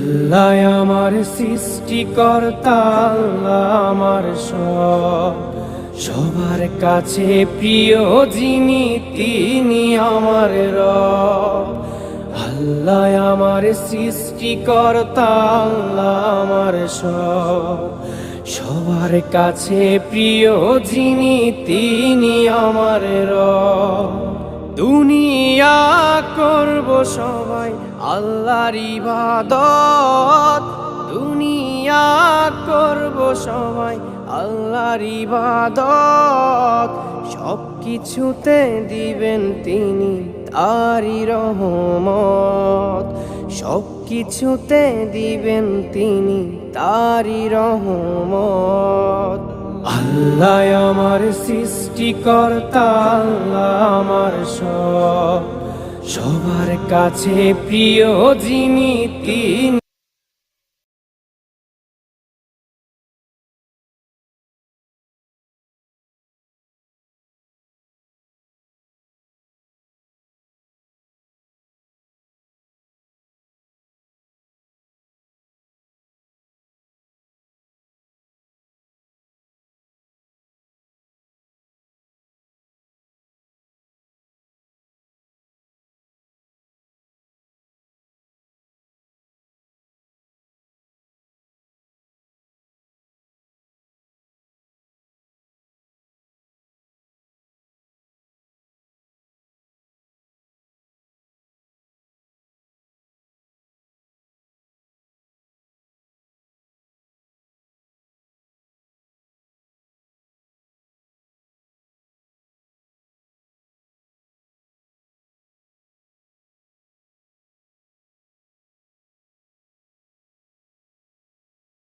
আল্লাহ আমার সৃষ্টিকর্তা, আল্লাহ আমার সব, সবার কাছে প্রিয় যিনি তিনি আমার রব। আল্লাহ আমার সৃষ্টিকর্তা, আল্লাহ আমার সব, সবার কাছে প্রিয় যিনি তিনি আমার রব। দুনিয়া করব সবাই আল্লাহর ইবাদত, দুনিয়া করব সবাই আল্লাহর ইবাদত। সব কিছুতে দিবেন তিনি তারই রহমত, সব কিছুতে দিবেন তিনি তারই রহমত। আল্লাহ আমার সৃষ্টিকর্তা, আল্লাহ আমার সব, সবার কাছে প্রিয় যিনি তিনি